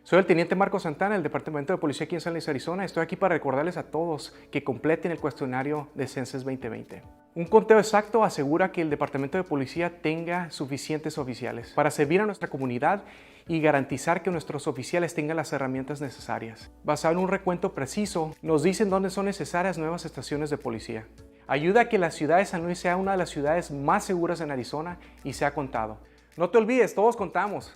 Soy el teniente Marco Santana, del Departamento de Policía aquí en San Luis, Arizona. Estoy aquí para recordarles a todos que completen el cuestionario de Census 2020. Un conteo exacto asegura que el Departamento de Policía tenga suficientes oficiales para servir a nuestra comunidad y garantizar que nuestros oficiales tengan las herramientas necesarias. Basado en un recuento preciso, nos dicen dónde son necesarias nuevas estaciones de policía. Ayuda a que la ciudad de San Luis sea una de las ciudades más seguras en Arizona y sea contado. No te olvides, todos contamos.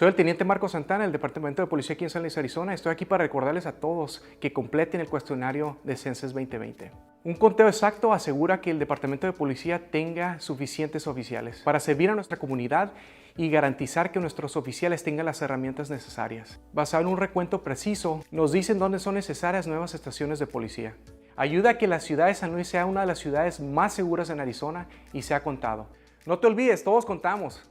Soy el Teniente Marco Santana del Departamento de Policía aquí en San Luis, Arizona. Estoy aquí para recordarles a todos que completen el cuestionario de Census 2020. Un conteo exacto asegura que el Departamento de Policía tenga suficientes oficiales para servir a nuestra comunidad y garantizar que nuestros oficiales tengan las herramientas necesarias. Basado en un recuento preciso, nos dicen dónde son necesarias nuevas estaciones de policía. Ayuda a que la ciudad de San Luis sea una de las ciudades más seguras en Arizona y sea contado. No te olvides, todos contamos.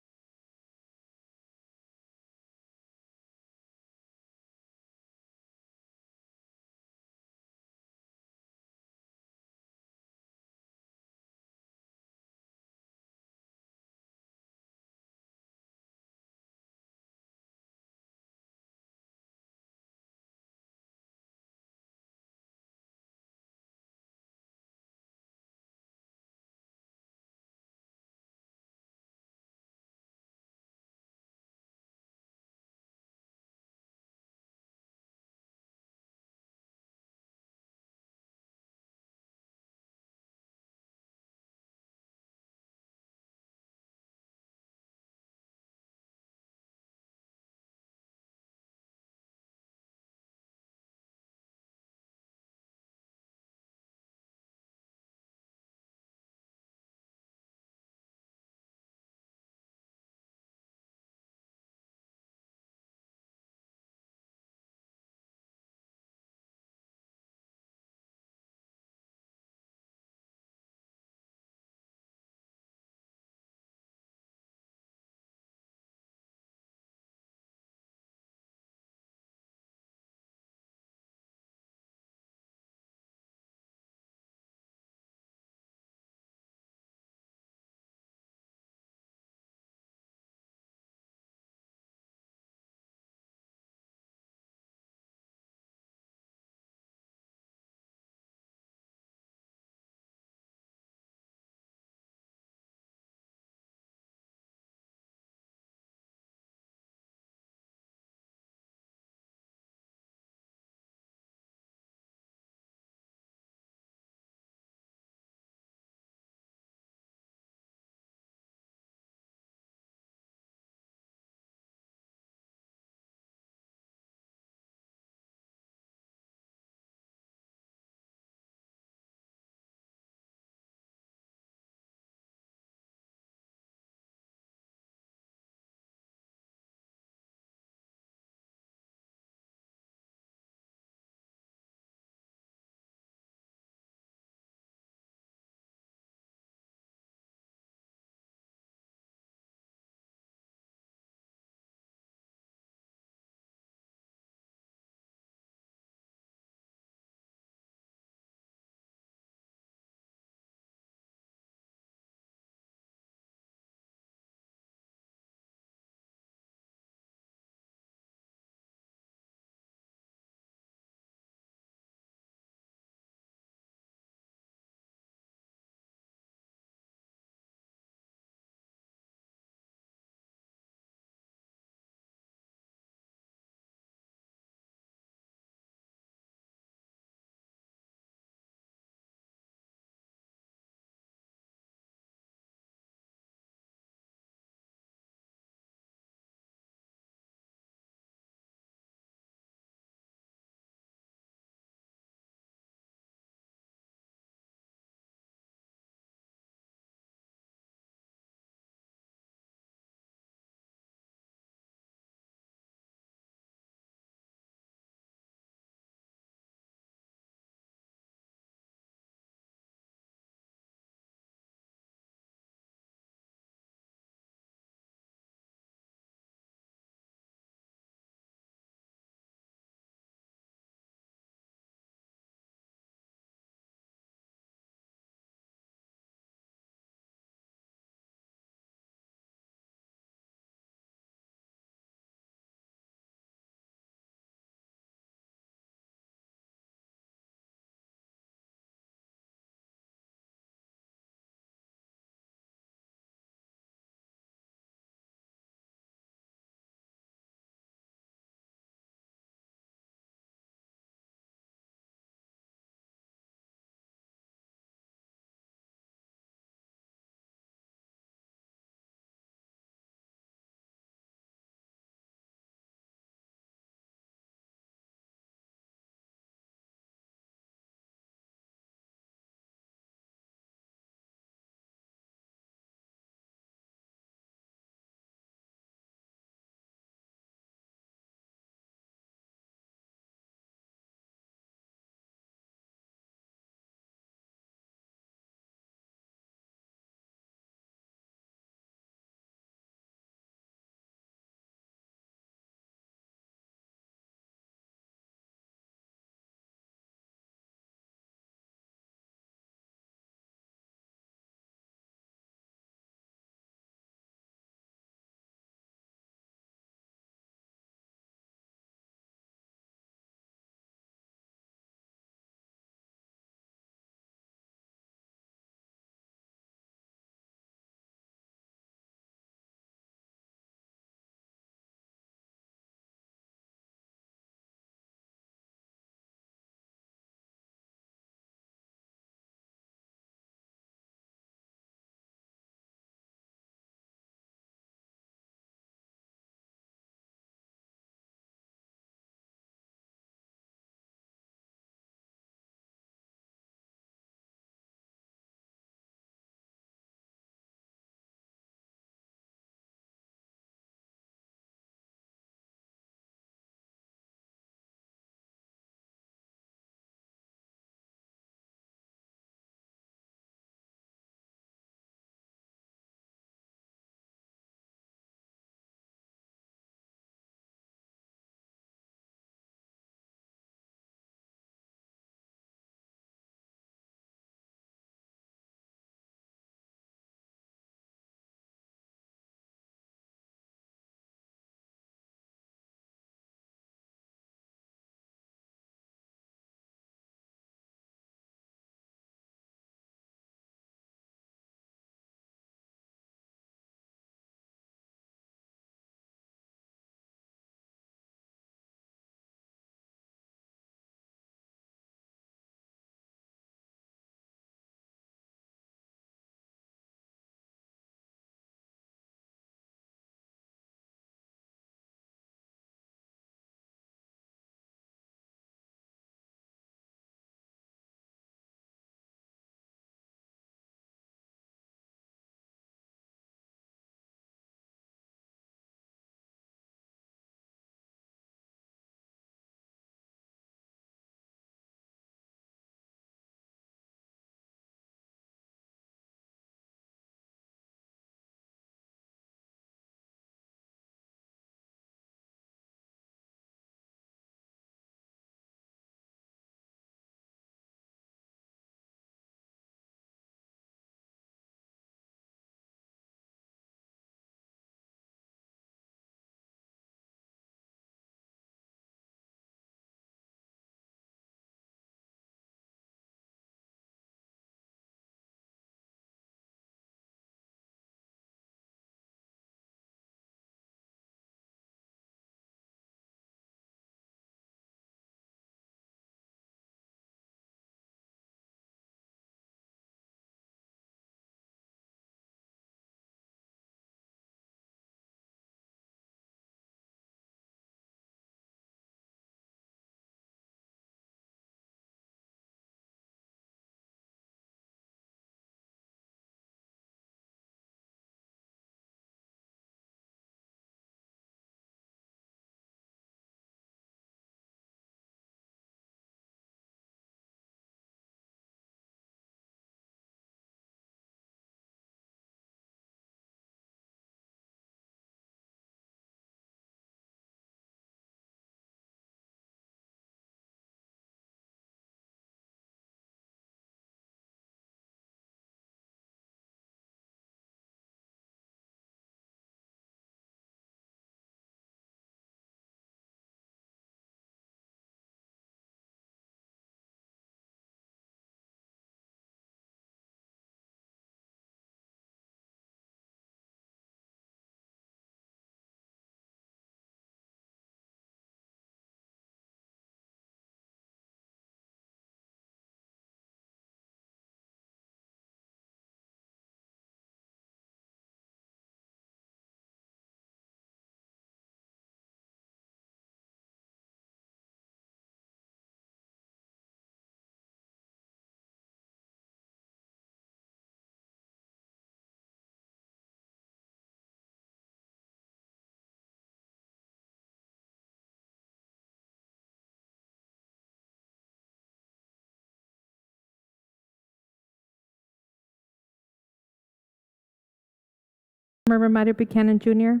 Councilmember Mario Buchanan Jr.,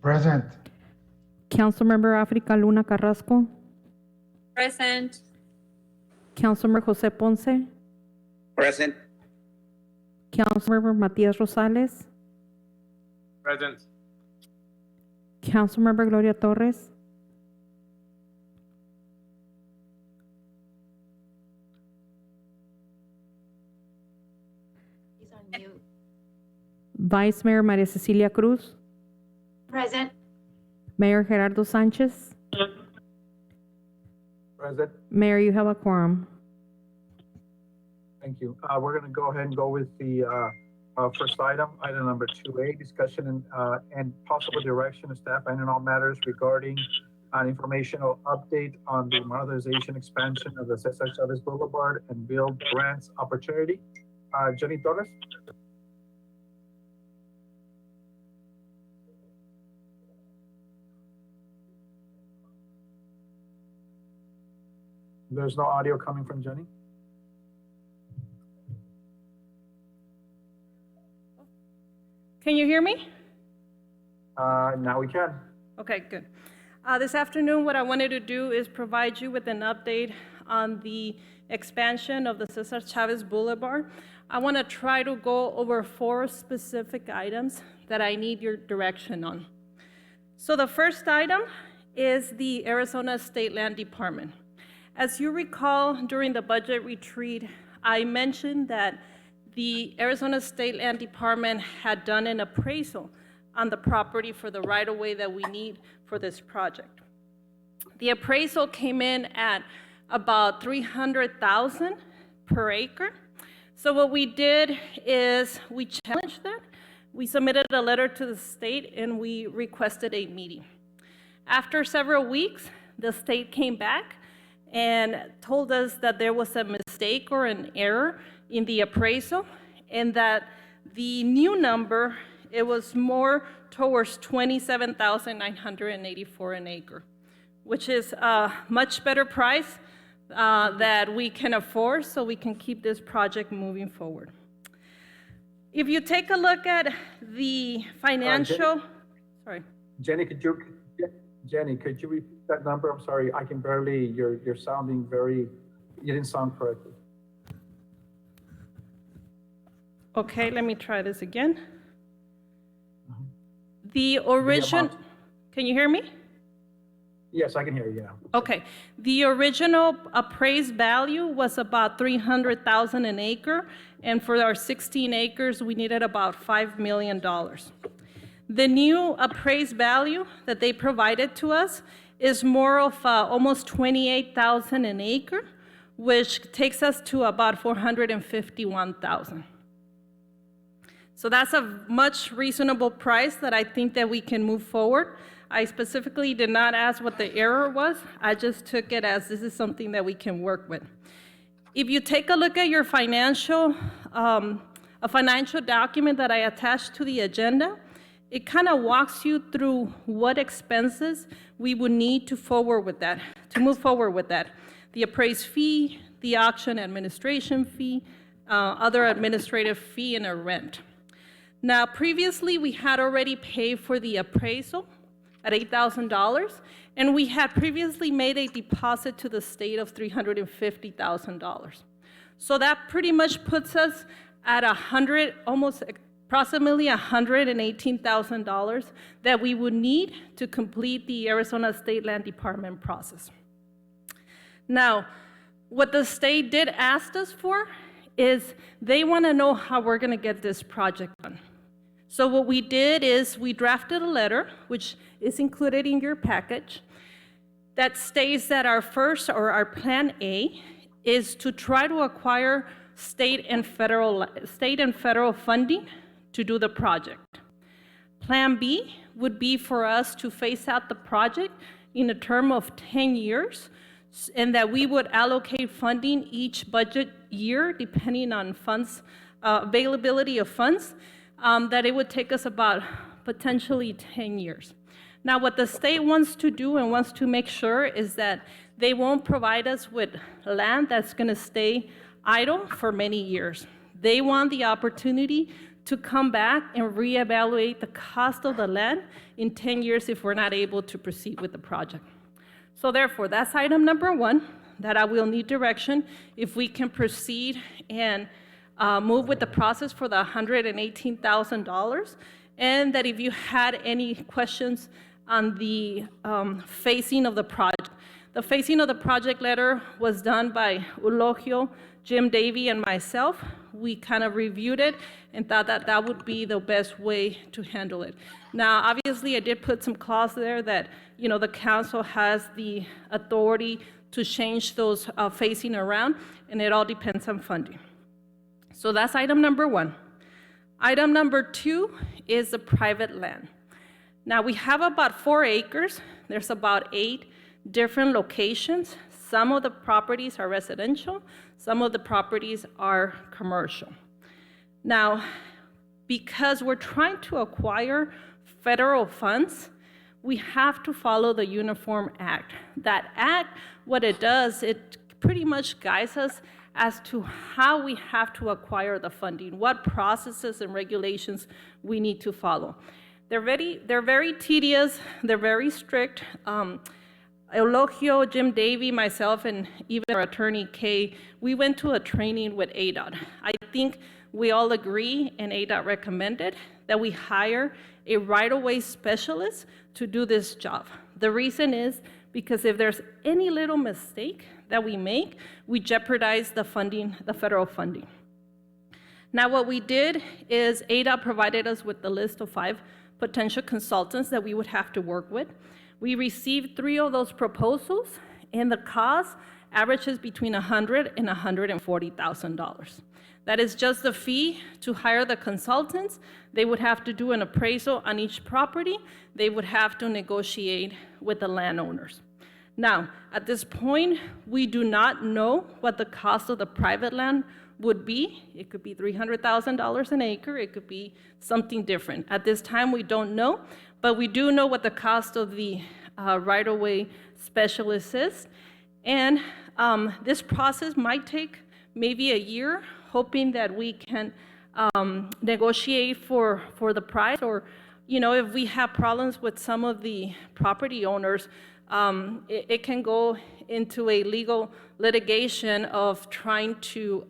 Present. Councilmember Africa Luna Carrasco, Present. Councilmember Jose Ponce, Present. Councilmember Matias Rosales, Present. Councilmember Gloria Torres, He's on mute. Vice Mayor Maria Cecilia Cruz, Present. Mayor Gerardo Sanchez. Present. Mayor, you have a quorum. Thank you. We're going to go ahead and go with the first item number 2A, discussion and possible direction of staff and in all matters regarding an informational update on the monetization expansion of the Cesar Chavez Boulevard and build grants opportunity. Jenny Torres. There's no audio coming from Jenny. Can you hear me? Now we can. Okay, good. This afternoon, what I wanted to do is provide you with an update on the expansion of the Cesar Chavez Boulevard. I want to try to go over 4 specific items that I need your direction on. So the first item is the Arizona State Land Department. As you recall, during the budget retreat, I mentioned that the Arizona State Land Department had done an appraisal on the property for the right-of-way that we need for this project. The appraisal came in at about $300,000 per acre. So what we did is we challenged that. We submitted a letter to the state and we requested a meeting. After several weeks, the state came back and told us that there was a mistake or an error in the appraisal, and that the new number, it was more towards $27,984 an acre, which is a much better price that we can afford, so we can keep this project moving forward. If you take a look at the financial, Jenny, could you repeat that number? I'm sorry, I can barely, you're sounding you didn't sound correctly. Okay, let me try this again. The original, can you hear me? Yes, I can hear you now. Okay, the original appraised value was about $300,000 an acre, and for our 16 acres, we needed about $5 million. The new appraised value that they provided to us is more of almost $28,000 an acre, which takes us to about $451,000. So that's a much reasonable price that I think that we can move forward. I specifically did not ask what the error was. I just took it as this is something that we can work with. If you take a look at your financial, a financial document that I attached to the agenda, it kind of walks you through what expenses we would need to move forward with that. The appraised fee, the auction administration fee, other administrative fee, and a rent. Now, previously, we had already paid for the appraisal at $8,000, and we had previously made a deposit to the state of $350,000. So that pretty much puts us at approximately $118,000 that we would need to complete the Arizona State Land Department process. Now, what the state did ask us for is they want to know how we're going to get this project done. So what we did is we drafted a letter, which is included in your package, that states that our plan A is to try to acquire state and federal funding to do the project. Plan B would be for us to phase out the project in a term of 10 years, and that we would allocate funding each budget year, depending on funds, availability of funds, that it would take us about potentially 10 years. Now, what the state wants to do and wants to make sure is that they won't provide us with land that's going to stay idle for many years. They want the opportunity to come back and reevaluate the cost of the land in 10 years if we're not able to proceed with the project. So therefore, that's item number 1, that I will need direction if we can proceed and move with the process for the $118,000, and that if you had any questions on the phasing of the project. The phasing of the project letter was done by Eulogio, Jim Davey, and myself. We kind of reviewed it and thought that that would be the best way to handle it. Now, obviously, I did put some clause there that, the council has the authority to change those phasing around, and it all depends on funding. So that's item number 1. Item number 2 is the private land. Now, we have about 4 acres. There's about 8 different locations. Some of the properties are residential, some of the properties are commercial. Now, because we're trying to acquire federal funds, we have to follow the Uniform Act. That act, what it does, it pretty much guides us as to how we have to acquire the funding, what processes and regulations we need to follow. They're very tedious, they're very strict. Eulogio, Jim Davey, myself, and even our attorney, Kay, we went to a training with ADOT. I think we all agree, and ADOT recommended, that we hire a right-of-way specialist to do this job. The reason is because if there's any little mistake that we make, we jeopardize the funding, the federal funding. Now, what we did is ADOT provided us with the list of 5 potential consultants that we would have to work with. We received 3 of those proposals, and the cost averages between $100,000 and $140,000. That is just the fee to hire the consultants. They would have to do an appraisal on each property. They would have to negotiate with the landowners. Now, at this point, we do not know what the cost of the private land would be. It could be $300,000 an acre. It could be something different. At this time, we don't know, but we do know what the cost of the right-of-way specialist is. And this process might take maybe a year, hoping that we can negotiate for the price, or, if we have problems with some of the property owners, it can go into a legal litigation of trying to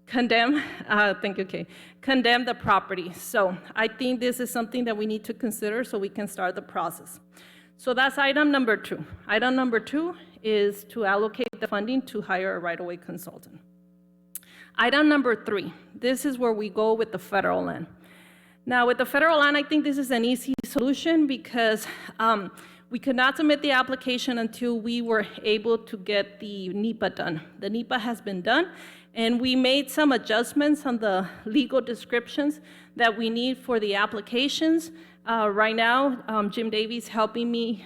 condemn the property. So I think this is something that we need to consider so we can start the process. So that's item number 2. Item number 2 is to allocate the funding to hire a right-of-way consultant. Item number 3, this is where we go with the federal land. Now, with the federal land, I think this is an easy solution because we could not submit the application until we were able to get the NEPA done. The NEPA has been done, and we made some adjustments on the legal descriptions that we need for the applications. Right now, Jim Davies helping me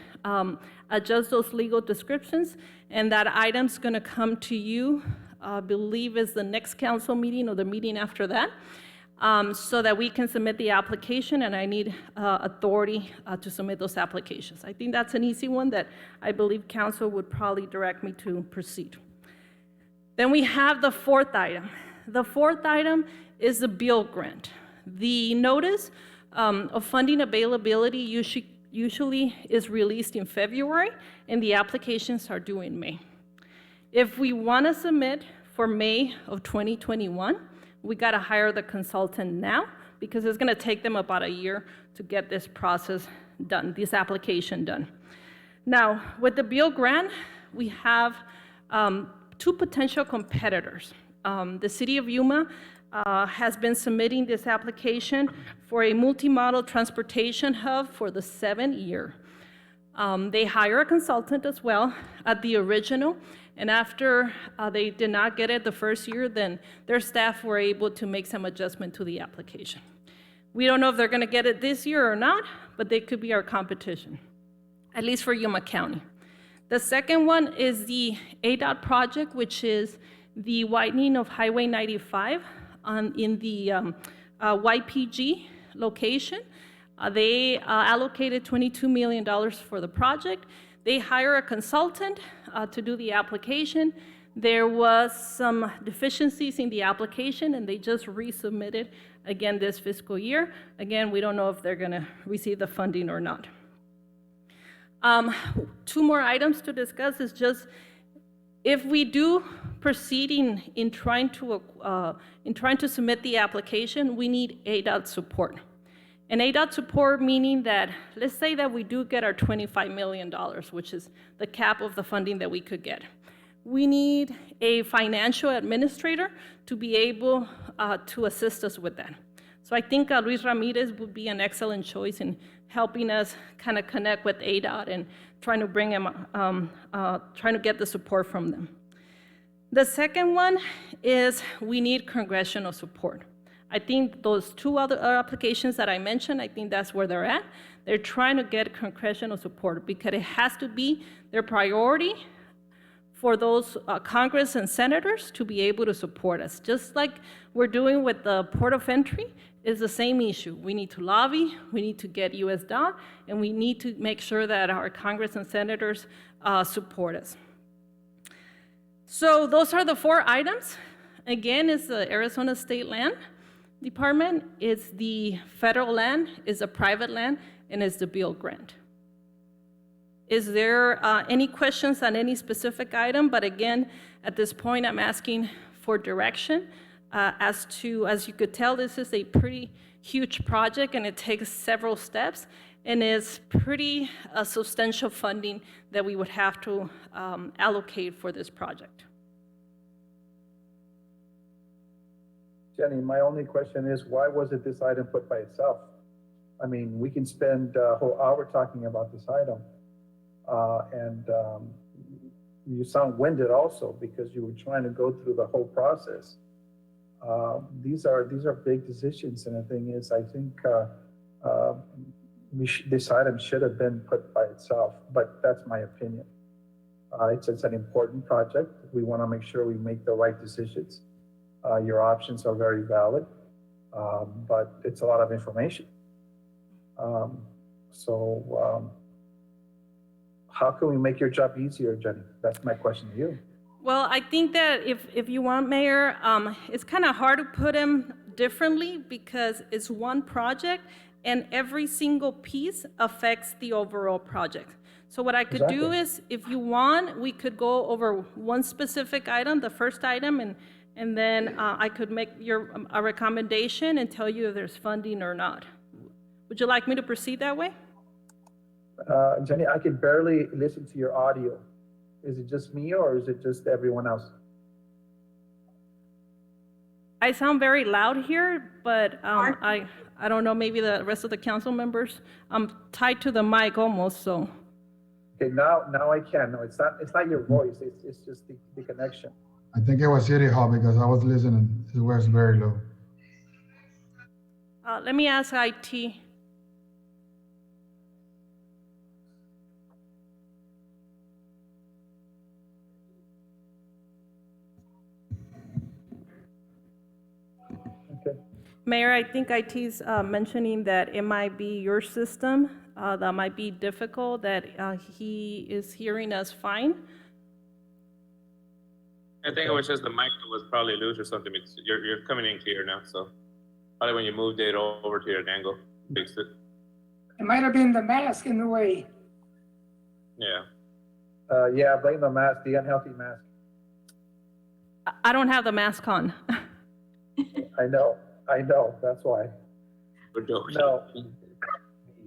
adjust those legal descriptions, and that item's gonna come to you, I believe is the next council meeting or the meeting after that, so that we can submit the application, and I need authority to submit those applications. I think that's an easy one that I believe council would probably direct me to proceed. Then we have the 4th item. The 4th item is the bill grant. The notice of funding availability usually is released in February, and the applications are due in May. If we want to submit for May of 2021, we got to hire the consultant now because it's going to take them about a year to get this process done, this application done. Now, with the bill grant, we have 2 potential competitors. The City of Yuma has been submitting this application for a multimodal transportation hub for the 7th year. They hire a consultant as well at the original, and after they did not get it the first year, then their staff were able to make some adjustment to the application. We don't know if they're going to get it this year or not, but they could be our competition, at least for Yuma County. The second one is the ADOT project, which is the widening of Highway 95 in the YPG location. They allocated $22 million for the project. They hire a consultant to do the application. There was some deficiencies in the application, and they just resubmitted again this fiscal year. Again, we don't know if they're going to receive the funding or not. Two more items to discuss is just if we do proceed in trying to submit the application, we need ADOT support. And ADOT support meaning that, let's say that we do get our $25 million, which is the cap of the funding that we could get. We need a financial administrator to be able to assist us with that. So I think Luis Ramirez would be an excellent choice in helping us kind of connect with ADOT and trying to bring him, trying to get the support from them. The second one is we need congressional support. I think those two other applications that I mentioned, I think that's where they're at. They're trying to get congressional support because it has to be their priority for those Congress and senators to be able to support us. Just like we're doing with the port of entry, is the same issue. We need to lobby, we need to get USDOT, and we need to make sure that our Congress and senators support us. So those are the 4 items. Again, it's the Arizona State Land Department, it's the federal land, it's a private land, and it's the bill grant. Is there any questions on any specific item? But again, at this point, I'm asking for direction as you could tell, this is a pretty huge project and it takes several steps and is pretty substantial funding that we would have to allocate for this project. Jenny, my only question is, why wasn't this item put by itself? I mean, we can spend a whole hour talking about this item. You sound winded also because you were trying to go through the whole process. These are big decisions, and the thing is, I think this item should have been put by itself, but that's my opinion. It's an important project. We want to make sure we make the right decisions. Your options are very valid, but it's a lot of information. How can we make your job easier, Jenny? That's my question to you. Well, I think that if you want, Mayor, it's kind of hard to put them differently because it's one project and every single piece affects the overall project. So what I could do is, if you want, we could go over one specific item, the first item, and then I could make a recommendation and tell you if there's funding or not. Would you like me to proceed that way? Jenny, I can barely listen to your audio. Is it just me or is it just everyone else? I sound very loud here, but I don't know, maybe the rest of the council members. I'm tied to the mic almost, so. Okay, now I can. No, it's not your voice. It's just the connection. I think it was City Hall because I was listening. It was very low. Let me ask IT. Okay. Mayor, I think IT's mentioning that it might be your system that might be difficult, that he is hearing us fine. I think it was just the mic that was probably loose or something. You're coming in clear now, so probably when you moved it over to your angle, fixed it. It might have been the mask in the way. Yeah. Yeah, blame the mask, the unhealthy mask. I don't have the mask on. I know, that's why. We're joking. No.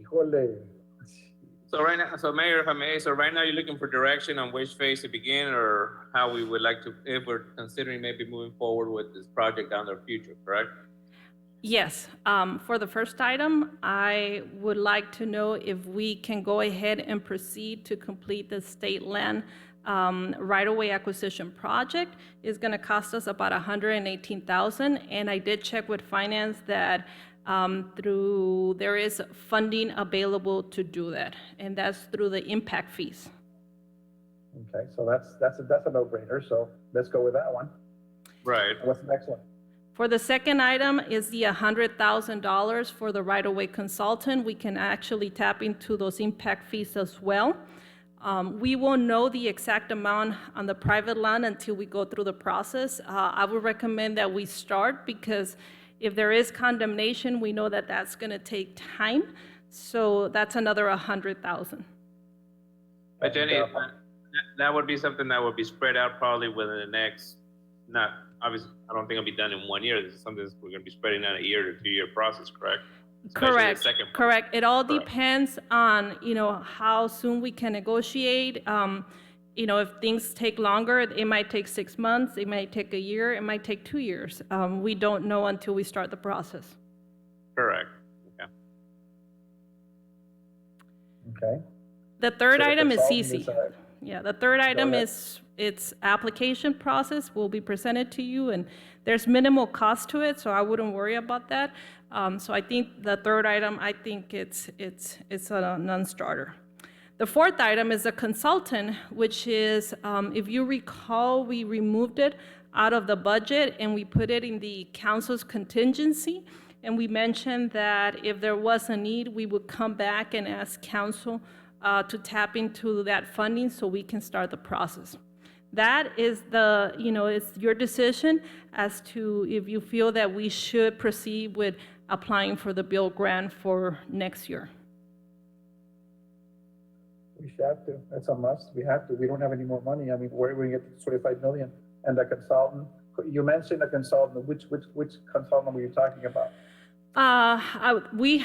Híjole. So right now, so Mayor, if I may, so right now you're looking for direction on which phase to begin or how we would like to, if we're considering maybe moving forward with this project down the future, correct? Yes, for the first item, I would like to know if we can go ahead and proceed to complete the state land right-of-way acquisition project. It's going to cost us about $118,000, and I did check with finance that there is funding available to do that, and that's through the impact fees. Okay, so that's a no-brainer. So let's go with that one. Right. What's the next one? For the second item is the $100,000 for the right-of-way consultant. We can actually tap into those impact fees as well. We won't know the exact amount on the private land until we go through the process. I would recommend that we start because if there is condemnation, we know that that's going to take time. So that's another 100,000. But Jenny, that would be something that would be spread out probably within the next, not, obviously, I don't think it'll be done in 1 year. This is something that we're gonna be spreading out a 1 to 2 year process, correct? Especially the Correct, second part. correct. It all Correct. depends on, how soon we can negotiate. If things take longer, it might take 6 months, it might take a year, it might take 2 years. We don't know until we start the process. Correct, okay. Okay. The third So the item is consultant CC. is, Yeah, the third item ahead. is its application process will be presented to you, and there's minimal cost to it, so I wouldn't worry about that. So I think the third item, I think it's a non-starter. The fourth item is a consultant, which is, if you recall, we removed it out of the budget and we put it in the council's contingency. And we mentioned that if there was a need, we would come back and ask council to tap into that funding so we can start the process. That is it's your decision as to if you feel that we should proceed with applying for the bill grant for next year. We should have to. That's a must. We have to. We don't have any more money. I mean, where are we going to get the 25 million? And the consultant, you mentioned a consultant. Which consultant were you talking about? We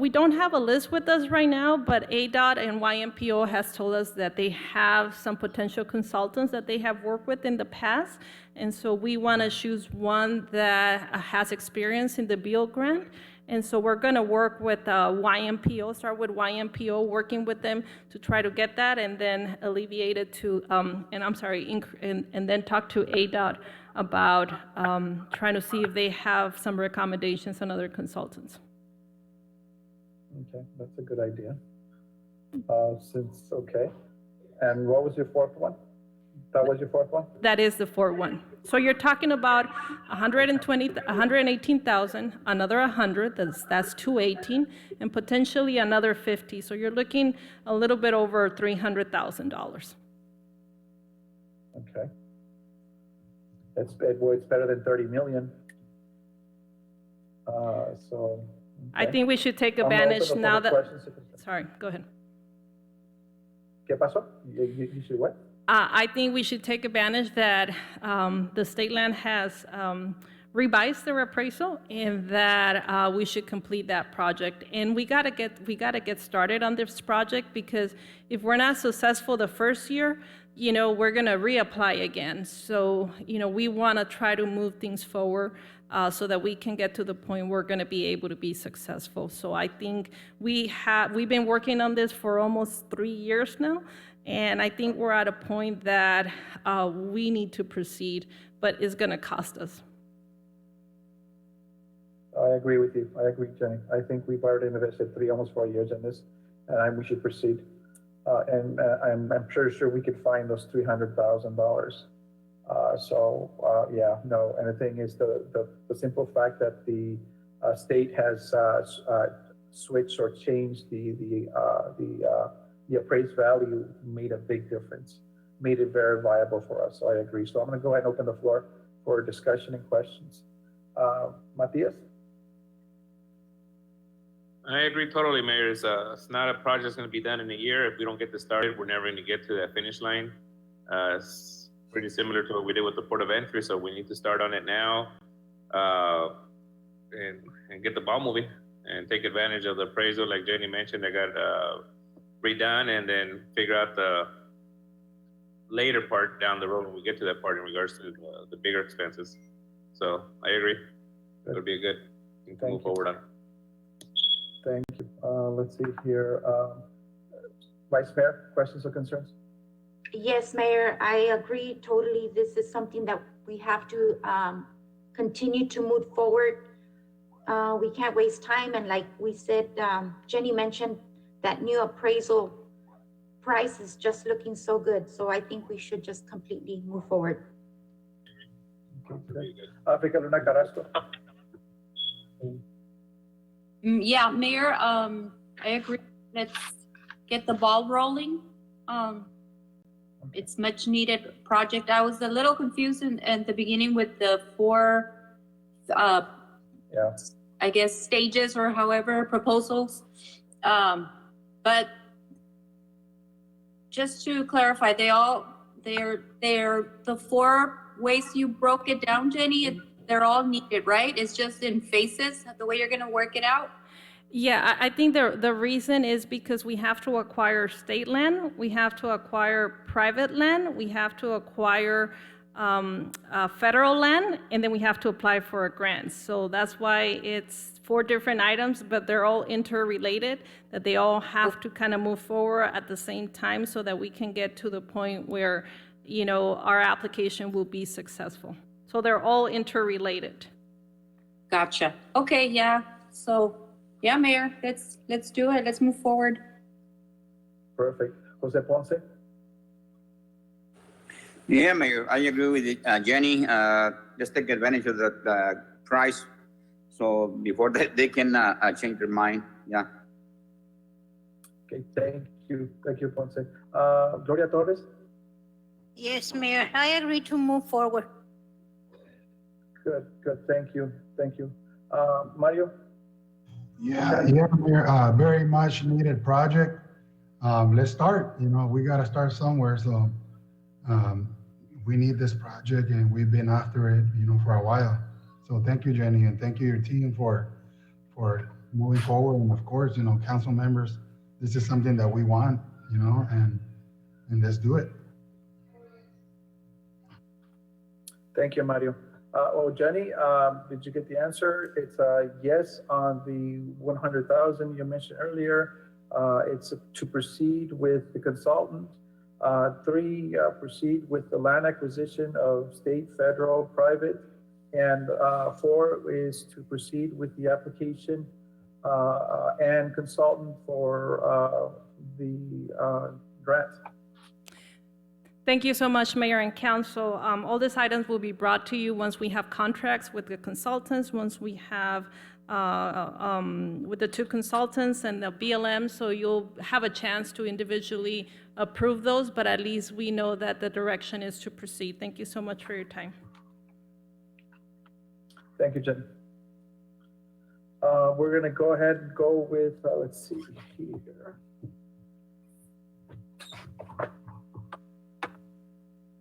don't have a list with us right now, but ADOT and YMPO has told us that they have some potential consultants that they have worked with in the past. And so we want to choose one that has experience in the bill grant. And so we're going to work with YMPO, start with YMPO, working with them to try to get that and then alleviate it to, and then talk to ADOT about trying to see if they have some recommendations on other consultants. Okay, that's a good idea. Okay. And what was your fourth one? That was your fourth one? That is the fourth one. So you're talking about 118,000, another 100, that's 218, and potentially another 50. So you're looking a little bit over $300,000. Okay. It's better than 30 million. I think we should take I'm open advantage to now further that, questions. sorry, go ahead. ¿Qué pasó? You should what? I think we should take advantage that the state land has revised their appraisal and that we should complete that project. And we gotta get started on this project because if we're not successful the first year, we're gonna reapply again. So, we wanna try to move things forward so that we can get to the point we're gonna be able to be successful. So I think we've been working on this for almost 3 years now. And I think we're at a point that we need to proceed, but it's going to cost us. I agree with you. I agree, Jenny. I think we've already invested almost 4 years in this, and we should proceed. I'm sure we could find those $300,000. And the thing is, the simple fact that the state has switched or changed the appraised value made a big difference, made it very viable for us. So I agree. So I'm going to go ahead and open the floor for discussion and questions. Matias? I agree totally, Mayor. It's not a project that's going to be done in a year. If we don't get this started, we're never going to get to that finish line. It's pretty similar to what we did with the port of entry, so we need to start on it now and get the ball moving and take advantage of the appraisal, like Jenny mentioned, that got redone, and then figure out the later part down the road when we get to that part in regards to the bigger expenses. So I agree. It'll be a good thing to move forward on. Thank you. Let's see here. Vice Mayor, questions or concerns? Yes, Mayor, I agree totally. This is something that we have to continue to move forward. We can't waste time. And like we said, Jenny mentioned that new appraisal price is just looking so good. So I think we should just completely move forward. Africa Luna Carrasco. Yeah, Mayor, I agree. Let's get the ball rolling. It's much needed project. I was a little confused at the beginning with the 4, Yeah. I guess, stages or however, proposals. But just to clarify, they're the 4 ways you broke it down, Jenny, they're all needed, right? It's just in phases, the way you're gonna work it out? Yeah, I think the reason is because we have to acquire state land, we have to acquire private land, we have to acquire federal land, and then we have to apply for a grant. So that's why it's 4 different items, but they're all interrelated, that they all have to kind of move forward at the same time so that we can get to the point where, you know, our application will be successful. So they're all interrelated. Gotcha. Okay, yeah. So, yeah, Mayor, let's do it. Let's move forward. Perfect. Jose Ponce? Yeah, Mayor, I agree with it. Jenny. Just take advantage of the price, so before they can change their mind. Yeah. Okay, thank you, Ponce. Gloria Torres? Yes, Mayor, I agree to move forward. Good, thank you. Mario? Yeah, Mayor, very much needed project. Let's start, you know, we gotta start somewhere, so we need this project and we've been after it, you know, for a while. So thank you, Jenny, and thank you, your team, for moving forward. And of course, you know, council members, this is something that we want, you know, and let's do it. Thank you, Mario. Jenny, did you get the answer? It's yes on the 100,000 you mentioned earlier. It's to proceed with the consultant. 3, proceed with the land acquisition of state, federal, private. And 4 is to proceed with the application and consultant for the grant. Thank you so much, Mayor and Council. All these items will be brought to you once we have contracts with the consultants, once we have with the 2 consultants and the BLM, so you'll have a chance to individually approve those, but at least we know that the direction is to proceed. Thank you so much for your time. Thank you, Jenny. We're going to go ahead and go with, let's see here.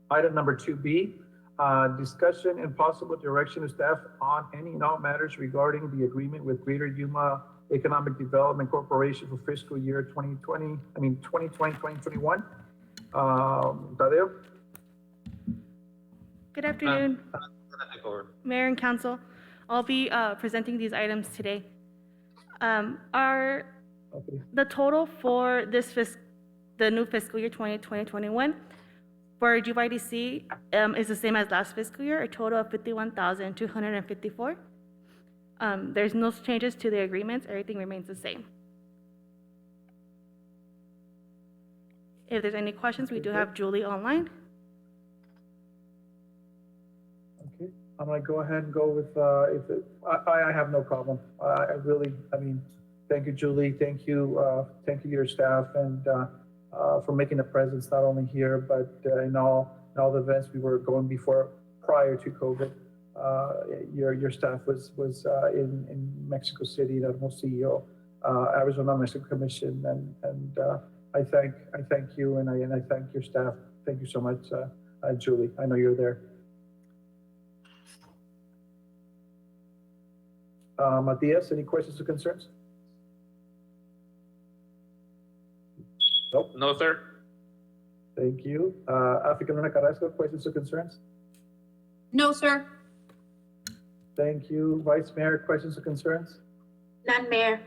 Item number 2B, discussion and possible direction of staff on any and all matters regarding the agreement with Greater Yuma Economic Development Corporation for fiscal year 2020-2021. Tadeo? Good afternoon, Mayor and Council. I'll be presenting these items today. The total for the new fiscal year 2020-2021 for GYDC is the same as last fiscal year, a total of 51,254. There's no changes to the agreements. Everything remains the same. If there's any questions, we do have Julie online. Okay, I'm going to go ahead and go with, I have no problem. I mean, thank you, Julie. Thank you, your staff, and for making a presence not only here, but in all the events we were going prior to COVID. Your staff was in Mexico City, the Hermosillo, Arizona Mexico Commission, and I thank you, and I thank your staff. Thank you so much, Julie. I know you're there. Matias, any questions or concerns? Nope. No, sir. Thank you. African Luna Carrasco, questions or concerns? No, sir. Thank you. Vice Mayor, questions or concerns? None, Mayor.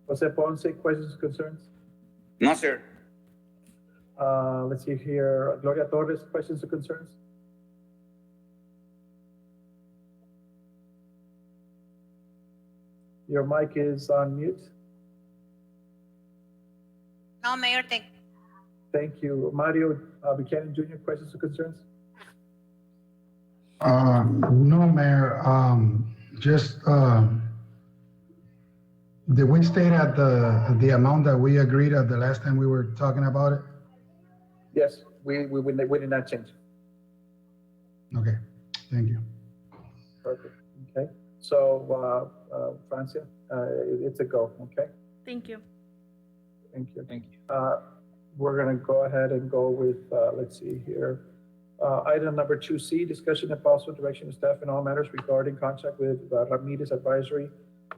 Jose Ponce, questions or concerns? No, sir. Let's see here. Gloria Torres, questions or concerns? Your mic is on mute. No, Mayor, Thank you. Mario Buchanan Jr., questions or concerns? No, Mayor, just Did we state at the amount that we agreed at the last time we were talking about it? Yes, we did not change. Okay, thank you. Perfect, okay. So, Francia, it's a go, okay? Thank you. Thank you. Thank you. We're gonna go ahead and go with, let's see here. Item number 2C, discussion and possible direction of staff in all matters regarding contract with Ramirez Advisory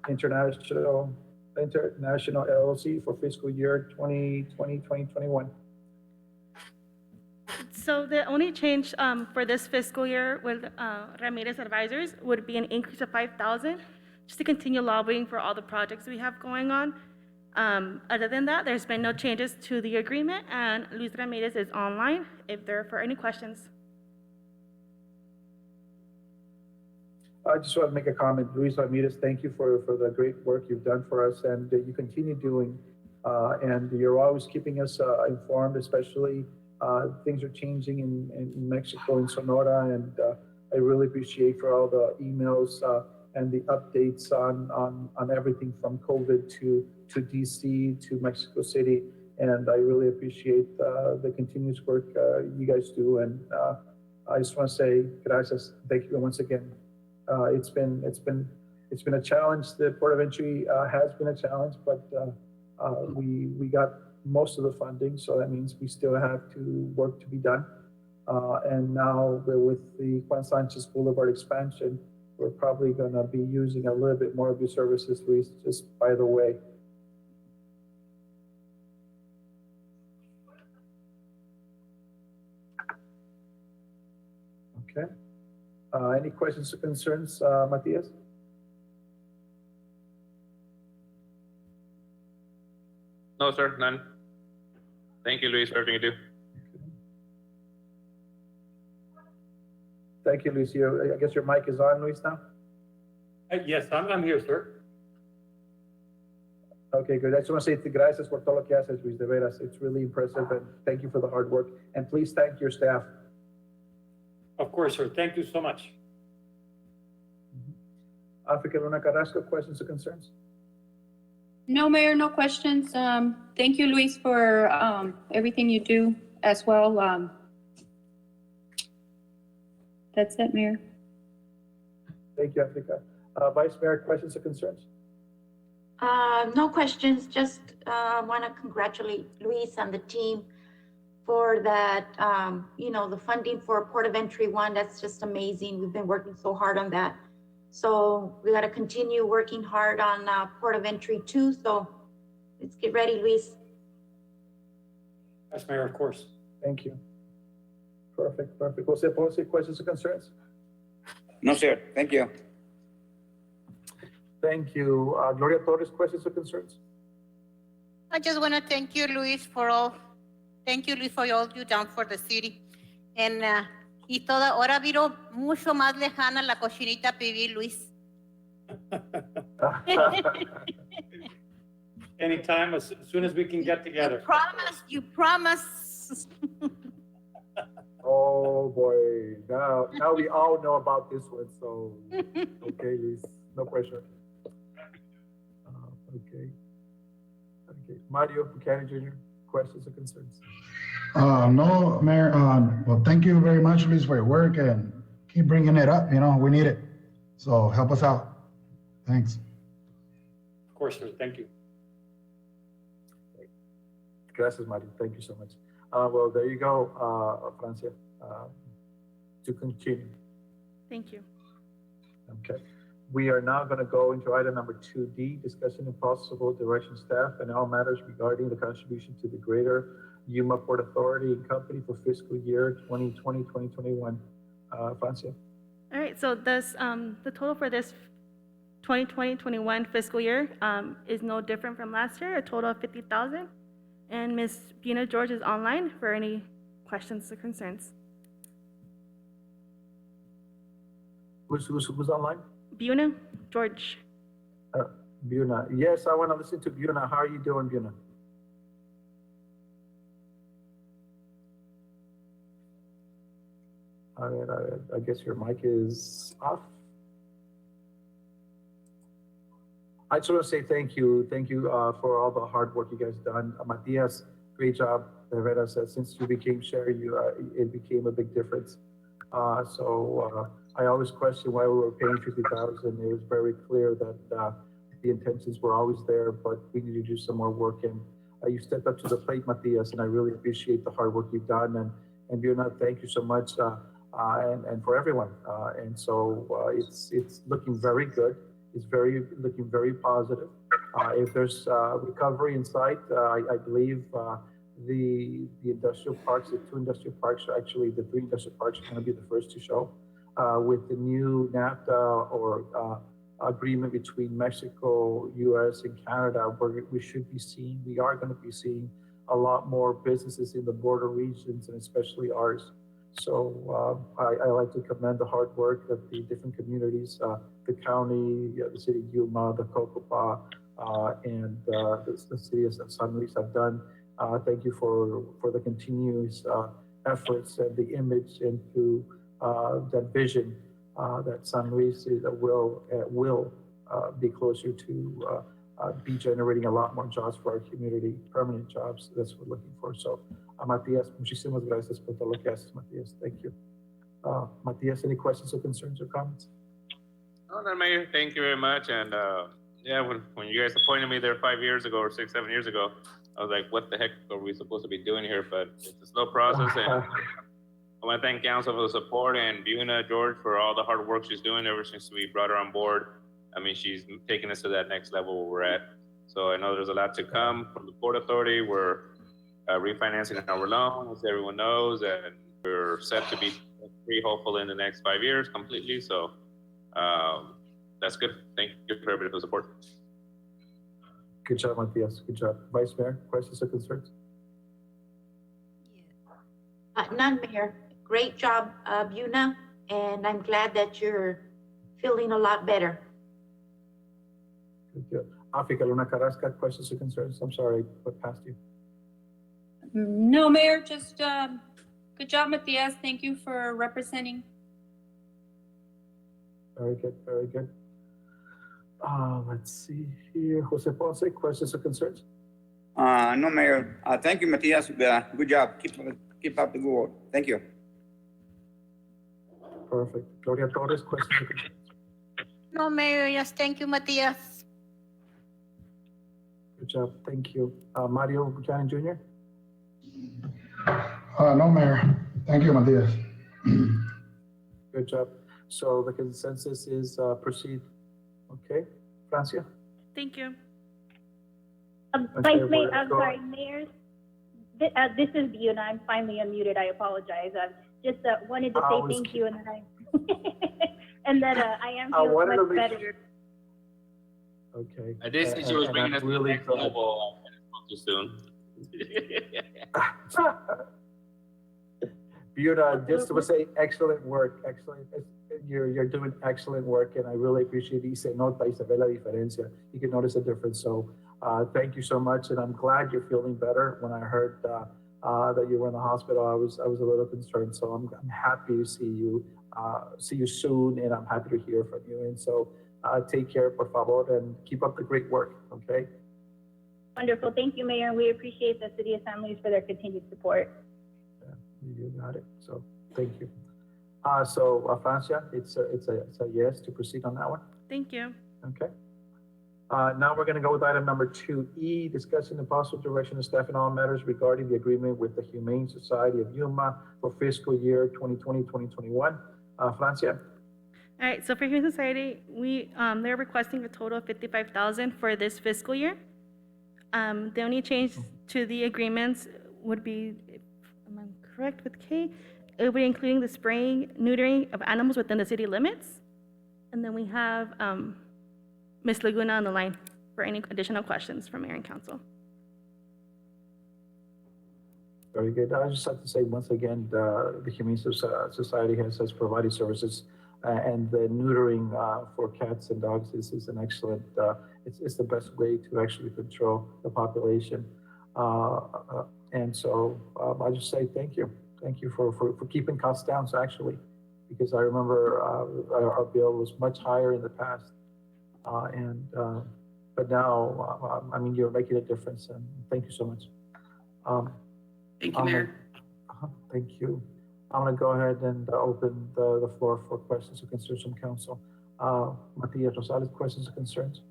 International LLC for fiscal year 2020-2021. So the only change for this fiscal year with Ramirez Advisors would be an increase of 5,000, just to continue lobbying for all the projects we have going on. Other than that, there's been no changes to the agreement, and Luis Ramirez is online if there are for any questions. I just want to make a comment. Luis Ramirez, thank you for the great work you've done for us and that you continue doing. And you're always keeping us informed, especially things are changing in Mexico, in Sonora. And I really appreciate for all the emails and the updates on everything from COVID to DC to Mexico City. And I really appreciate the continuous work you guys do. And I just want to say gracias. Thank you once again. It's been a challenge. The port of entry has been a challenge, but we got most of the funding, so that means we still have work to be done. And now with the Juan Sanchez Boulevard expansion, we're probably going to be using a little bit more of your services, Luis, just by the way. Okay. Any questions or concerns, Matias? No, sir, none. Thank you, Luis, for everything you do. Thank you, Luis. I guess your mic is on, Luis, now? Yes, I'm here, sir. Okay, good. I just want to say gracias por todo lo que haces, Luis, de veras. It's really impressive, and thank you for the hard work. And please thank your staff. Of course, sir. Thank you so much. Africa Luna Carrasco, questions or concerns? No, Mayor, no questions. Thank you, Luis, for everything you do as well. That's it, Mayor. Thank you, Africa. Vice Mayor, questions or concerns? No questions, just want to congratulate Luis and the team for that, the funding for Port of Entry 1. That's just amazing. We've been working so hard on that. So we got to continue working hard on Port of Entry 2. So let's get ready, Luis. Yes, Mayor, of course. Thank you. Perfect. Jose Ponce, questions or concerns? No, sir. Thank you. Thank you. Gloria Torres, questions or concerns? I just want to thank you, Luis, for all you've done for the city. And ahora viro mucho más lejana la cochinita pibil, Luis. Anytime, as soon as we can get together. You promise. Oh boy, now we all know about this one, so okay, Luis, no pressure. Okay. Mario Buchanan Jr., questions or concerns? No, Mayor. Well, thank you very much, Luis, for your work and keep bringing it up. We need it. So help us out. Thanks. Of course, sir. Thank you. Gracias, Mario. Thank you so much. Well, there you go, Francia, to continue. Thank you. Okay. We are now going to go into item number 2D, discussion and possible direction staff and all matters regarding the contribution to the Greater Yuma Port Authority and Company for fiscal year 2020-2021. Francia. All right, so this, the total for this 2020-21 fiscal year is no different from last year, a total of 50,000. And Ms. Buna George is online for any questions or concerns. Who's online? Buna George. Buna. Yes, I want to listen to Buna. How are you doing, Buna? I guess your mic is off. I just want to say thank you for all the hard work you guys done. Matias, great job. De veras, since you became chair, it became a big difference. I always question why we were paying 50,000. It was very clear that the intentions were always there, but we need to do some more work. And you stepped up to the plate, Matias, and I really appreciate the hard work you've done. And Fiona, thank you so much, and for everyone. It's looking very good. It's looking very positive. If there's recovery in sight, I believe the industrial parks, the 2 industrial parks, actually the 3 industrial parks are going to be the first to show. With the new NAFTA or agreement between Mexico, US, and Canada, we are going to be seeing a lot more businesses in the border regions, and especially ours. So I like to commend the hard work that the different communities, the county, the city of Yuma, the Cocopah, and the city of San Luis have done. Thank you for the continuous efforts and the image into that vision that San Luis will be closer to be generating a lot more jobs for our community, permanent jobs. That's what we're looking for. So, Matias, muchísimas gracias por todo lo que haces, Matias. Thank you. Matias, any questions or concerns or comments? No, Mayor, thank you very much. And yeah, when you guys appointed me there 5 years ago or 6, 7 years ago, I was like, what the heck are we supposed to be doing here? But it's a slow process. And I want to thank Council for the support and Fiona, George, for all the hard work she's doing ever since we brought her on board. I mean, she's taking us to that next level where we're at. So I know there's a lot to come from the Port Authority. We're refinancing our loan, as everyone knows, and we're set to be free, hopefully, in the next 5 years completely. So that's good. Thank you for everybody for the support. Good job, Matias. Good job. Vice Mayor, questions or concerns? None, Mayor. Great job, Buna, and I'm glad that you're feeling a lot better. Good. Africa Luna Carrasca, questions or concerns? I'm sorry, what passed you? No, Mayor, just good job, Matias. Thank you for representing. Very good, very good. Let's see here. Jose Ponce, questions or concerns? No, Mayor. Thank you, Matias. Good job. Keep up the good work. Thank you. Perfect. Gloria Torres, questions or concerns? No, Mayor, yes, thank you, Matias. Good job. Thank you. Mario Buchanan Jr.? No, Mayor. Thank you, Matias. Good job. So the consensus is proceed. Okay. Francia? Thank you. Okay, Vice Mayor, I'm go sorry, on. Mayor. This is Buna. I'm finally unmuted. I apologize. I just wanted to say thank you, and then I am feeling much better. Okay. I did say she was bringing us to the really next level too soon. Buna, just to say excellent work. Excellent. You're doing excellent work, and I really appreciate it. Y se nota y se ve la diferencia. You can notice the difference. So thank you so much, and I'm glad you're feeling better. When I heard that you were in the hospital, I was a little concerned. So I'm happy to see you soon, and I'm happy to hear from you. And so take care, por favor, and keep up the great work. Okay. Wonderful. Thank you, Mayor. We appreciate the City of San Luis for their continued support. Yeah, you got it. So thank you. Francia, it's a yes to proceed on that one. Thank you. Okay. Now we're going to go with item number 2E, discussing the possible direction of staff in all matters regarding the agreement with the Humane Society of Yuma for fiscal year 2020-2021. Francia? All right, so for Humane Society, they're requesting a total of $55,000 for this fiscal year. The only change to the agreements would be, if I'm correct with Kay, it would be including the spraying, neutering of animals within the city limits. And then we have Ms. Laguna on the line for any additional questions from Mayor and Council. Very good. I just have to say once again, the Humane Society has provided services, and the neutering for cats and dogs is an excellent. It's the best way to actually control the population, and so I just say thank you. Thank you for keeping costs down, actually, because I remember our bill was much higher in the past, and but now, I mean, you're making a difference, and thank you so much. Thank you, Mayor. Thank you. I'm gonna go ahead and open the floor for questions or concerns from council. Matias Rosales, questions or concerns?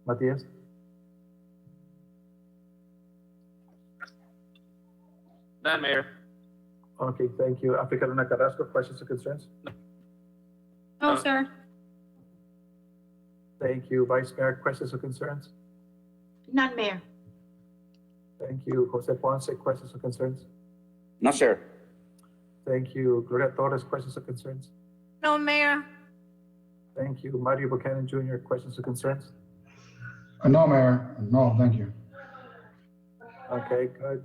Matias? None, Mayor. Okay, thank you. Africa Luna Carrasco, questions or concerns? No, sir. Thank you. Vice Mayor, questions or concerns? None, Mayor. Thank you. Jose Ponce, questions or concerns? No, sir. Thank you. Gloria Torres, questions or concerns? No, Mayor. Thank you. Mario Buchanan Jr., questions or concerns? No, Mayor. No, thank you. Okay, good.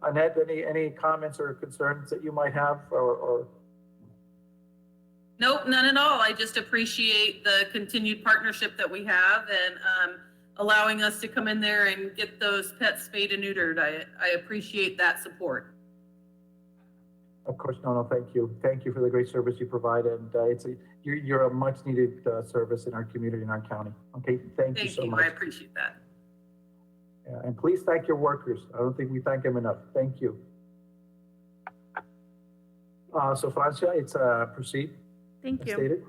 Annette, any comments or concerns that you might have or? Nope, none at all. I just appreciate the continued partnership that we have and allowing us to come in there and get those pets spayed and neutered. I appreciate that support. Of course, no, thank you. Thank you for the great service you provide, and you're a much needed service in our community, in our county. Okay, thank you so much. I appreciate that. Yeah, and please thank your workers. I don't think we thank them enough. Thank you. So Francia, it's proceed. Thank you. Stated.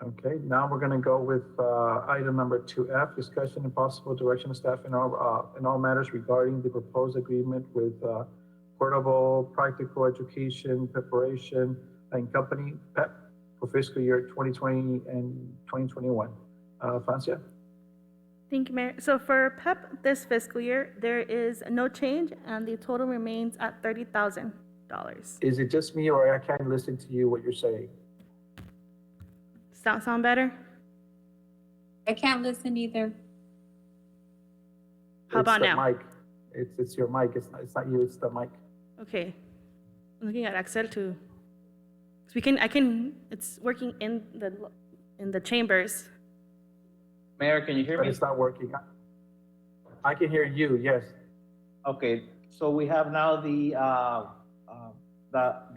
Okay, now we're going to go with item number 2F, discussion and possible direction of staff in all matters regarding the proposed agreement with Portable Practical Education Preparation and Company, PEP, for fiscal year 2020 and 2021. Francia? Thank you, Mayor. So for PEP this fiscal year, there is no change and the total remains at $30,000. Is it just me or I can't listen to you what you're saying? Sound better? I can't listen either. How about It's the now? mic. It's your mic. It's not you, it's the mic. Okay. I'm looking at Excel too. So it's working in the chambers. Mayor, can you hear But me? it's not working. I can hear you, yes. Okay, so we have now the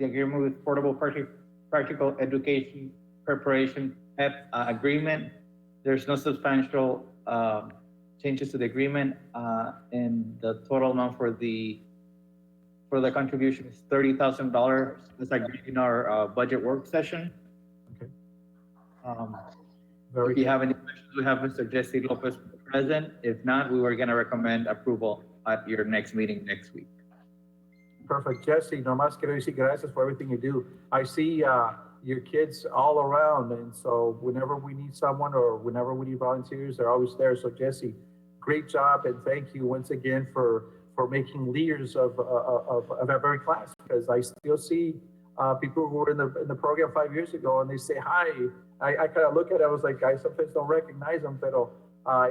agreement with Portable Practical Education Preparation PEP agreement. There's no substantial changes to the agreement, and the total amount for the contribution is $30,000. It's agreed in our budget work session. Okay. If you have any questions, we have Mr. Jesse Lopez present. If not, we were going to recommend approval at your next meeting next week. Perfect. Jesse, nomás quiero decir gracias for everything you do. I see your kids all around, and so whenever we need someone or whenever we need volunteers, they're always there. So Jesse, great job, and thank you once again for making leaders of every class, because I still see people who were in the program 5 years ago, and they say hi. I kind of look at it, I was like, I sometimes don't recognize them, but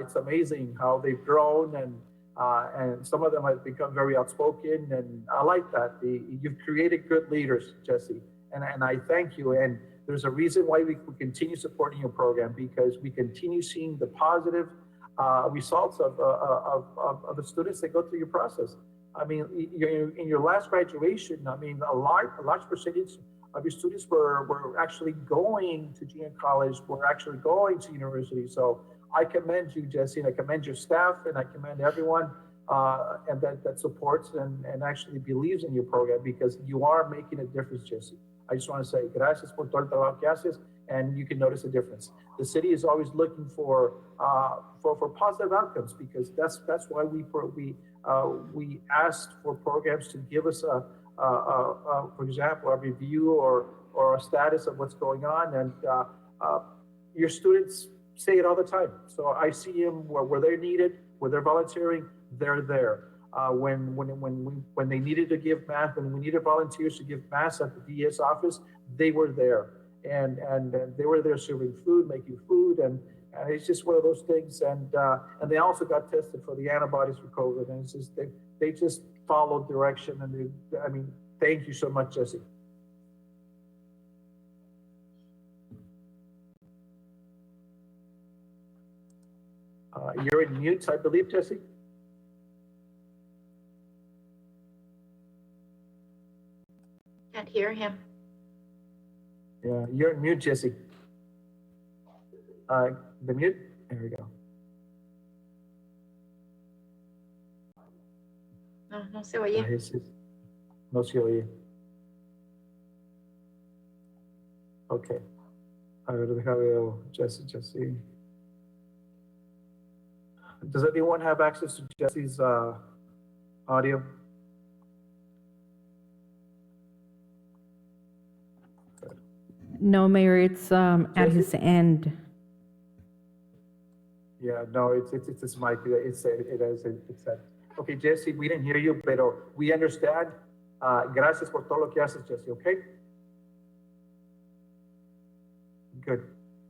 it's amazing how they've grown, and some of them have become very outspoken, and I like that. You've created good leaders, Jesse, and I thank you. And there's a reason why we continue supporting your program, because we continue seeing the positive results of the students that go through your process. I mean, in your last graduation, I mean, a large percentage of your students were actually going to junior college, were actually going to university. So I commend you, Jesse, and I commend your staff, and I commend everyone and that supports and actually believes in your program, because you are making a difference, Jesse. I just want to say gracias por todo el trabajo que haces, and you can notice a difference. The city is always looking for positive outcomes, because that's why we asked for programs to give us for example, a review or a status of what's going on, and your students say it all the time. So I see them where they're needed, where they're volunteering, they're there. When they needed to give math, when we needed volunteers to give math at the DS office, they were there, and they were there serving food, making food, and it's just one of those things. And they also got tested for the antibodies for COVID, and it's just they just followed direction. And I mean, thank you so much, Jesse. You're in mute, I believe, Jesse. Can't hear him. Yeah, you're on mute, Jesse. The mute, there we go. No, no se oye. No se oye. Okay. A ver, deja veo, Jesse. Does anyone have access to Jesse's audio? No, Mayor, it's at his end. Yeah, no, it's mic. It's that. Okay, Jesse, we didn't hear you, pero we understand. Gracias por todo lo que haces, Jesse. Okay. Good.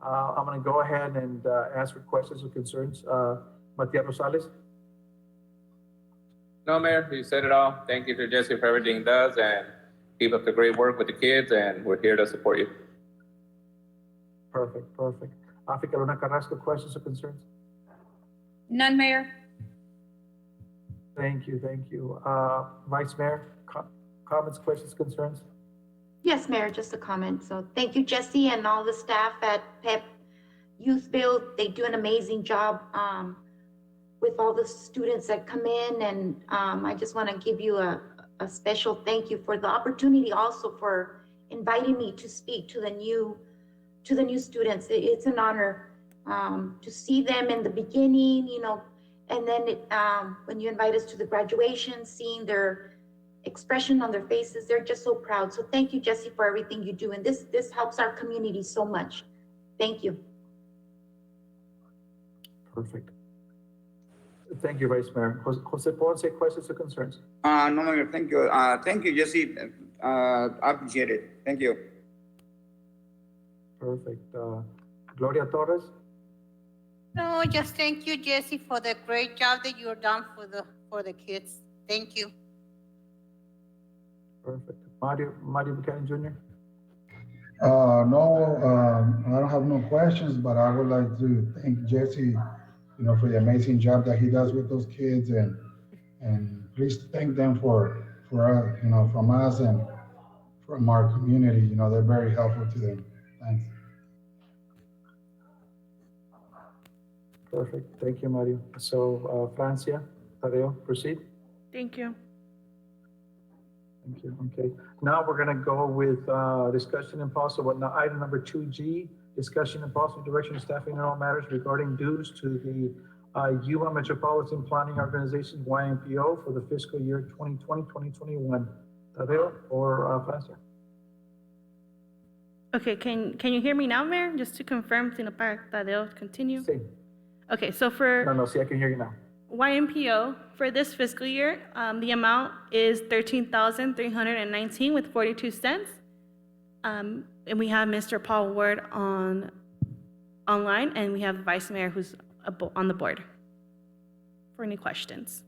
I'm going to go ahead and ask for questions or concerns. Matias Rosales. No, Mayor, you said it all. Thank you to Jesse for everything he does, and keep up the great work with the kids, and we're here to support you. Perfect. Africa Luna Carrasco, questions or concerns? None, Mayor. Thank you. Vice Mayor, comments, questions, concerns? Yes, Mayor, just a comment. So thank you, Jesse, and all the staff at PEP Youth Build. They do an amazing job with all the students that come in. And I just want to give you a special thank you for the opportunity, also for inviting me to speak to the new students. It's an honor to see them in the beginning, you know, and then when you invite us to the graduation, seeing their expression on their faces, they're just so proud. So thank you, Jesse, for everything you do. And this helps our community so much. Thank you. Perfect. Thank you, Vice Mayor. Jose Ponce, questions or concerns? No, Mayor, thank you. Thank you, Jesse. I appreciate it. Thank you. Perfect. Gloria Torres? No, just thank you, Jesse, for the great job that you've done for the kids. Thank you. Perfect. Mario Buchanan Jr.? No, I don't have no questions, but I would like to thank Jesse, you know, for the amazing job that he does with those kids, and please thank them for you know, from us and from our community. You know, they're very helpful to them. Thanks. Perfect. Thank you, Mario. So, Francia, Tadeo, proceed. Thank you. Thank you. Okay. Now we're going to go with discussion and possible. Now, item number 2G, discussion and possible direction of staffing and all matters regarding dues to the Yuma Metropolitan Planning Organization, YMPO, for the fiscal year 2020-2021. Tadeo or Francia? Okay, can you hear me now, Mayor? Just to confirm, sino para Tadeo continue. Sí. Okay, so for No, sí, I can hear you now. YMPO, for this fiscal year, the amount is $13,319 with 42 cents. And we have Mr. Paul Ward online, and we have Vice Mayor who's on the board for any questions.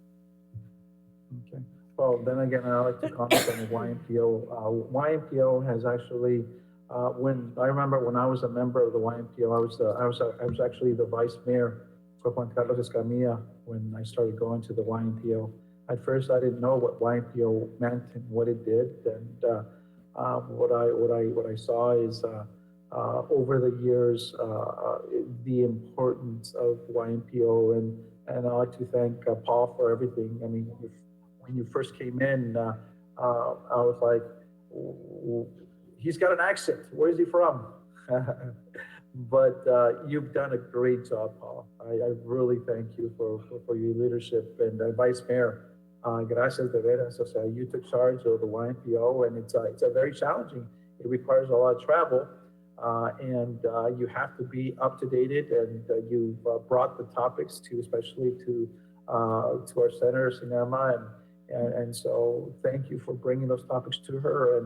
Okay. Well, then again, I'd like to comment on the YMPO. YMPO has actually, when I remember when I was a member of the YMPO, I was actually the vice mayor for Juan Carlos Escamilla when I started going to the YMPO. At first, I didn't know what YMPO meant and what it did, and what I saw is over the years the importance of YMPO, and I'd like to thank Paul for everything. I mean, when you first came in, I was like, he's got an accent. Where is he from? But you've done a great job, Paul. I really thank you for your leadership. And Vice Mayor, gracias de veras. O sea, you took charge of the YMPO, and it's a very challenging. It requires a lot of travel, and you have to be up to date. And you've brought the topics especially to our Senator Cinema, and so thank you for bringing those topics to her.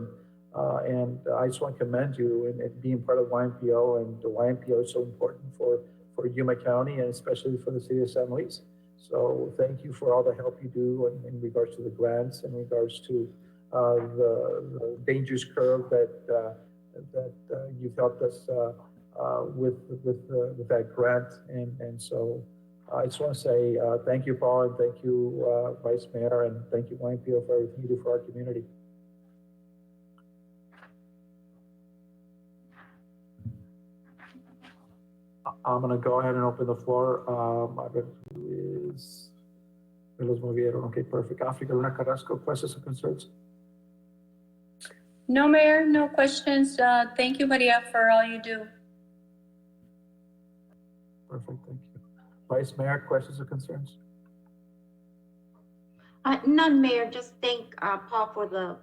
And I just want to commend you and being part of YMPO, and the YMPO is so important for Yuma County, and especially for the city of San Luis. So thank you for all the help you do in regards to the grants, in regards to the dangerous curve that you've helped us with that grant. And so I just want to say thank you, Paul, and thank you, Vice Mayor, and thank you, YMPO, for everything you do for our community. I'm gonna go ahead and open the floor. I bet who is Carlos Movieron. Okay, perfect. Africa Luna Carrasco, questions or concerns? No, Mayor, no questions. Thank you, Maria, for all you do. Perfect, thank you. Vice Mayor, questions or concerns? None, Mayor. Just thank Paul for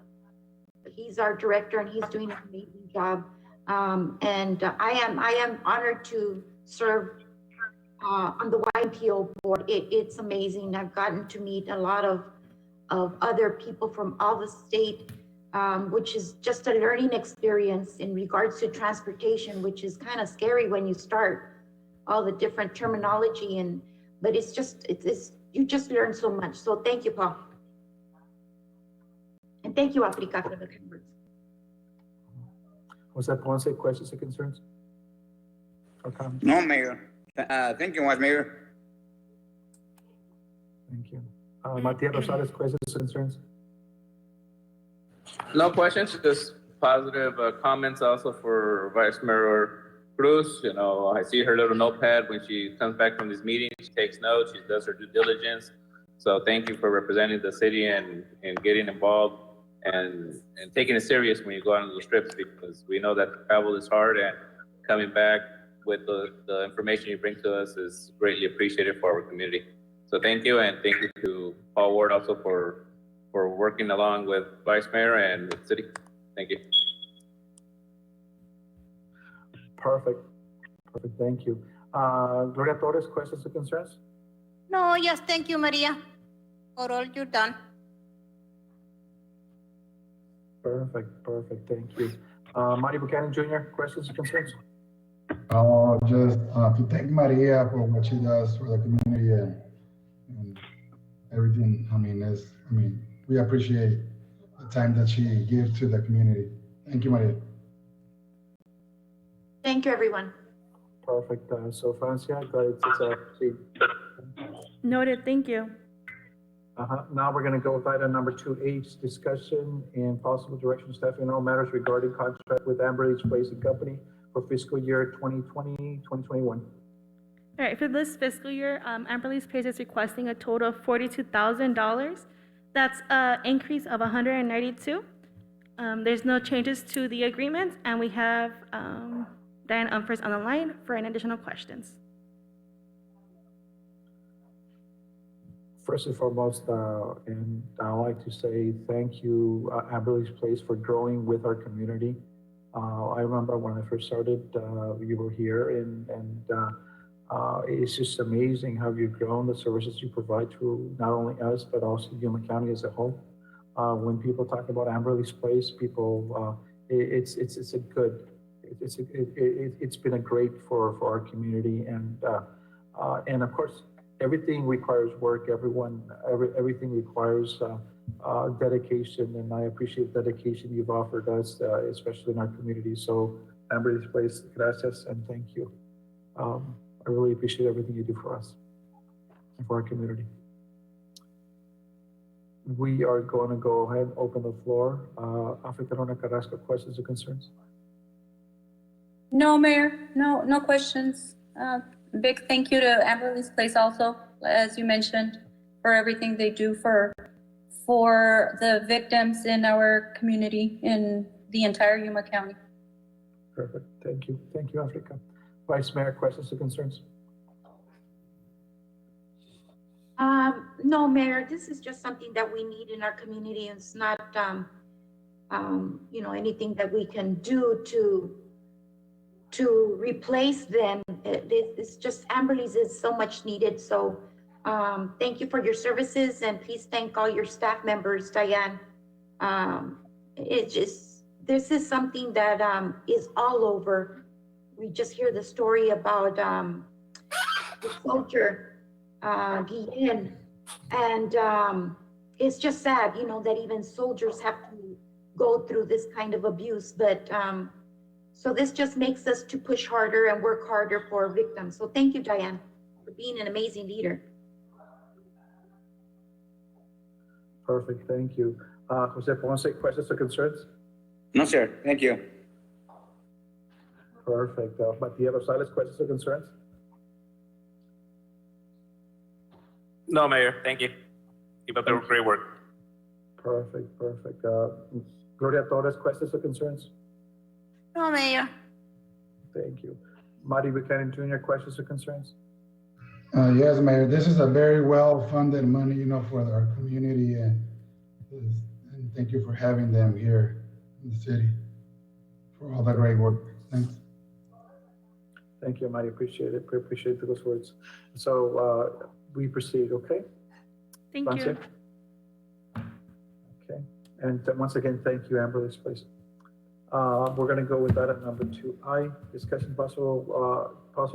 he's our director and he's doing an amazing job. And I am honored to serve on the YMPO board. It's amazing. I've gotten to meet a lot of other people from all the state, which is just a learning experience in regards to transportation, which is kind of scary when you start all the different terminology but it's you just learn so much. So thank you, Paul. And thank you, Africa, for the kind words. Was that Ponce, questions or concerns? Or comments? No, Mayor. Thank you, Vice Mayor. Thank you. Matias Rosales, questions or concerns? No questions, just positive comments also for Vice Mayor Cruz. You know, I see her little notepad when she comes back from these meetings. She takes notes, she does her due diligence. So thank you for representing the city and getting involved and taking it serious when you go out on the strips, because we know that travel is hard and coming back with the information you bring to us is greatly appreciated for our community. So thank you, and thank you to Paul Ward also for working along with Vice Mayor and the city. Thank you. Perfect. Perfect. Thank you. Gloria Torres, questions or concerns? No, yes, thank you, Maria, for all you've done. Perfect. Perfect. Thank you. Marty Buchanan Jr., questions or concerns? Just to thank Maria for what she does for the community and everything. We appreciate the time that she gives to the community. Thank you, Maria. Thank you, everyone. Perfect. So Francia, go ahead. Proceed. Noted, thank you. Now we're going to go with item number 2H, discussion and possible direction staff in all matters regarding contract with Amberleaf Place and Company for fiscal year 2020-2021. All right, for this fiscal year, Amberleaf Place is requesting a total of $42,000. That's an increase of 192. There's no changes to the agreement, and we have Diane Umphreys on the line for any additional questions. First and foremost, and I'd like to say thank you, Amberleaf Place, for growing with our community. I remember when I first started, you were here, and it's just amazing how you've grown, the services you provide to not only us, but also Yuma County as a whole. When people talk about Amberleaf Place, people, it's been a great for our community, and of course, everything requires work. Everything requires dedication, and I appreciate the dedication you've offered us, especially in our community. So, Amberleaf Place, gracias, and thank you. I really appreciate everything you do for us and for our community. We are going to go ahead and open the floor. Africa Luna Carrasco, questions or concerns? No, Mayor, no questions. Big thank you to Amberleaf Place also, as you mentioned, for everything they do for the victims in our community in the entire Yuma County. Perfect. Thank you. Thank you, Africa. Vice Mayor, questions or concerns? No, Mayor, this is just something that we need in our community. It's not, anything that we can do to replace them. It's just Amberleaf is so much needed. So thank you for your services, and please thank all your staff members, Diane. This is something that is all over. We just hear the story about the soldier, Guillen, and it's just sad, that even soldiers have to go through this kind of abuse. But so this just makes us to push harder and work harder for our victims. So thank you, Diane, for being an amazing leader. Perfect. Thank you. Jose Ponce, questions or concerns? No, sir. Thank you. Perfect. Matias Rosales, questions or concerns? No, Mayor, thank you. Keep up the great work. Perfect. Gloria Torres, questions or concerns? No, Mayor. Thank you. Marty Buchanan Jr., questions or concerns? Yes, Mayor, this is a very well-funded money, for our community, and thank you for having them here in the city for all the great work. Thanks. Thank you, Marty. Appreciate it. Appreciate those words. So we proceed, okay? Thank Francia? you. Okay. And once again, thank you, Amberly's place. We're going to go with that at number 2I, discussion possible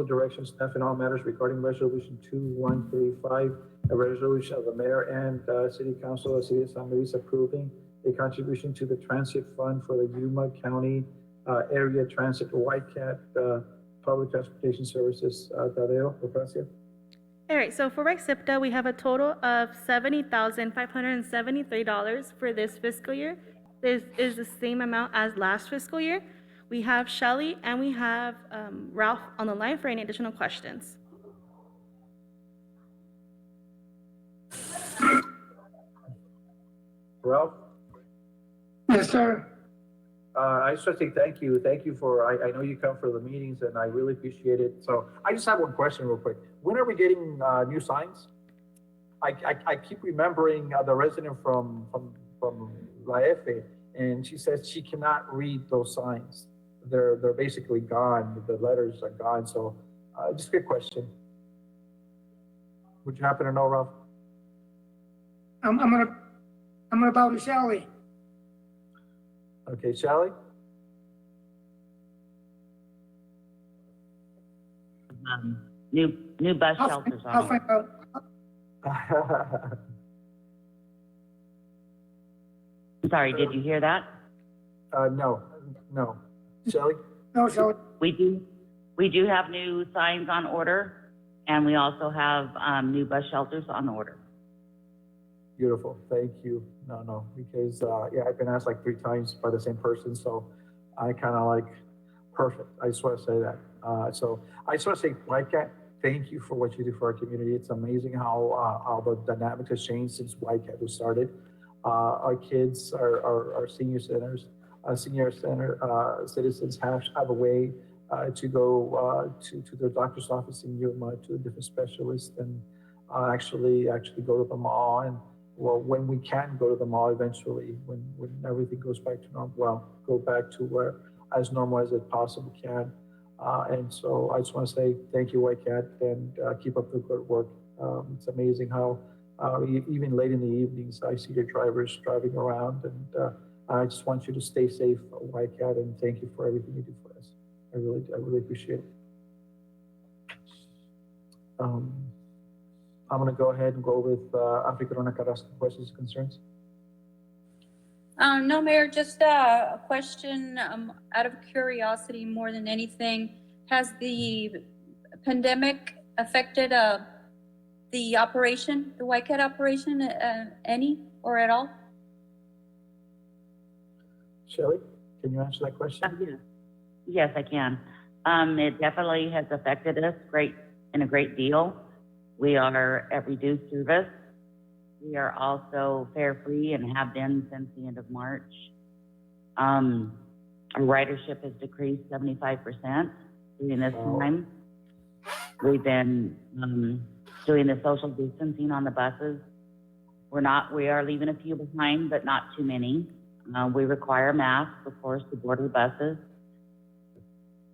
direction staff in all matters regarding resolution 2135, a resolution of the mayor and city council of the city of San Luis approving a contribution to the transit fund for the Yuma County area transit White Cat public transportation services. Tadeo or Francia? All right, so for RexSIPTA, we have a total of $70,573 for this fiscal year. This is the same amount as last fiscal year. We have Shelley and we have Ralph on the line for any additional questions. Ralph? Yes, sir. I just want to say thank you. Thank you for, I know you come for the meetings and I really appreciate it. So I just have one question real quick. When are we getting new signs? I keep remembering the resident from La F, and she says she cannot read those signs. They're basically gone. The letters are gone. So just a quick question. Would you happen to know, Ralph? I'm gonna bow to Shelley. Okay, Shelley? New bus shelters I'll on find out. Sorry, did you hear that? No. Shelley? No, Shelley. We do have new signs on order, and we also have new bus shelters on order. Beautiful. Thank you. No, because I've been asked like 3 times by the same person, so I kind of like perfect. I just want to say that. So I just want to say, White Cat, thank you for what you do for our community. It's amazing how the dynamic has changed since White Cat was started. Our kids, our senior citizens have a way to go to their doctor's office in Yuma, to a different specialist, and actually go to the mall. And well, when we can go to the mall eventually, when everything goes back to normal, go back to where as normal as it possibly can. And so I just want to say thank you, White Cat, and keep up the good work. It's amazing how even late in the evenings, I see your drivers driving around, and I just want you to stay safe, White Cat, and thank you for everything you do for us. I really appreciate it. I'm going to go ahead and go with Africarona Carrasco, questions and concerns. No, Mayor, just a question out of curiosity more than anything. Has the pandemic affected the operation, the White Cat operation, any or at all? Shelley, can you answer that question? Yes, I can. It definitely has affected us in a great deal. We are at reduced service. We are also fare free and have been since the end of March. Our ridership has decreased 75% during this time. We've been doing the social distancing on the buses. We are leaving a few behind, but not too many. We require masks, of course, to board the buses.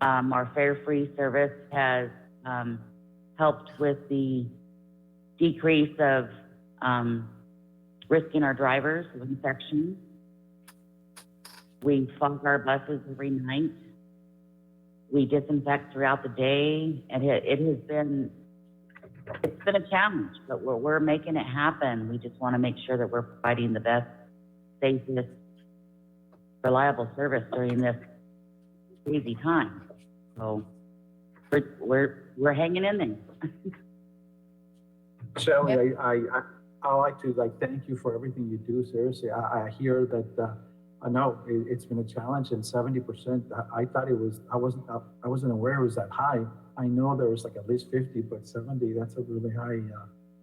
Our fare free service has helped with the decrease of risking our drivers with infections. We fog our buses every night. We disinfect throughout the day, and it's been a challenge, but we're making it happen. We just want to make sure that we're providing the best, safest, reliable service during this crazy time. So we're hanging in there. Shelley, I like to thank you for everything you do. Seriously, I hear that. I know it's been a challenge, and 70%. I thought it was. I wasn't aware it was that high. I know there was like at least 50, but 70. That's a really high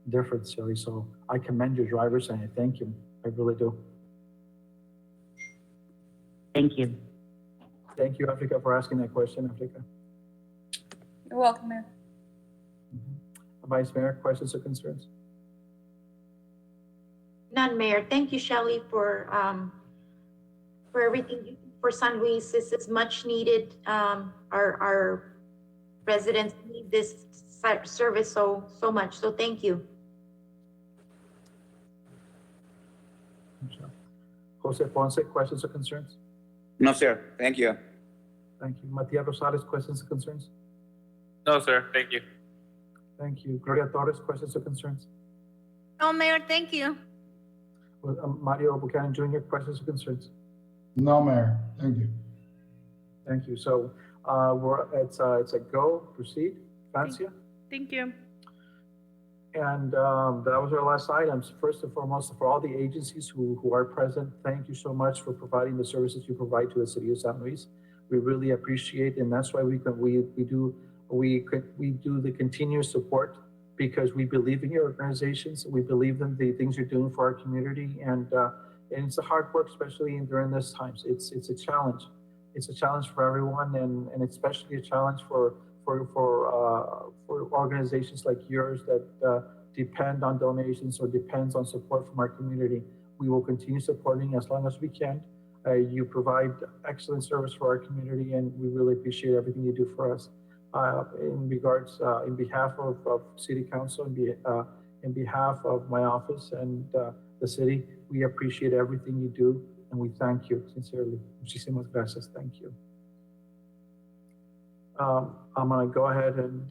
difference, Shelley. So I commend your drivers and I thank you. I really do. Thank you. Thank you, Africa, for asking that question, Africa. You're welcome, Mayor. Vice Mayor, questions or concerns? None, Mayor. Thank you, Shelley, for everything you do for San Luis. This is much needed. Our residents need this service so much. So thank you. Jose Ponce, questions or concerns? No, sir. Thank you. Thank you. Matias Rosales, questions or concerns? No, sir, thank you. Thank you. Gloria Torres, questions or concerns? No, Mayor, thank you. Mario Buchanan Jr., questions or concerns? No, Mayor. Thank you. Thank you. So it's a go, proceed. Francia? Thank you. And that was our last items. First and foremost, for all the agencies who are present, thank you so much for providing the services you provide to the city of San Luis. We really appreciate, and that's why we do the continuous support, because we believe in your organizations. We believe in the things you're doing for our community, and it's a hard work, especially during these times. It's a challenge. It's a challenge for everyone, and especially a challenge for organizations like yours that depend on donations or depends on support from our community. We will continue supporting as long as we can. You provide excellent service for our community, and we really appreciate everything you do for us. In behalf of City Council, in behalf of my office and the city, we appreciate everything you do, and we thank you sincerely. Muchísimas gracias. Thank you. I'm going to go ahead and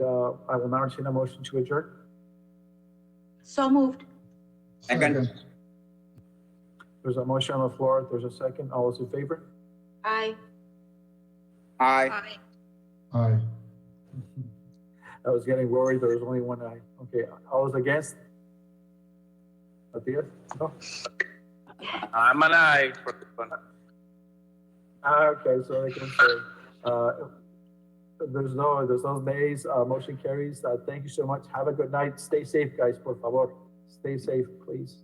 I will now entertain a motion to adjourn. So moved. Second. There's a motion on the floor. There's a second. All those in favor? Aye. Aye. Aye. I was getting worried. There was only one aye. Okay. All those against? Matias? No? I'm an aye for this one. Okay, so they can say, there's no nays, motion carries. Thank you so much. Have a good night. Stay safe, guys, por favor. Stay safe, please.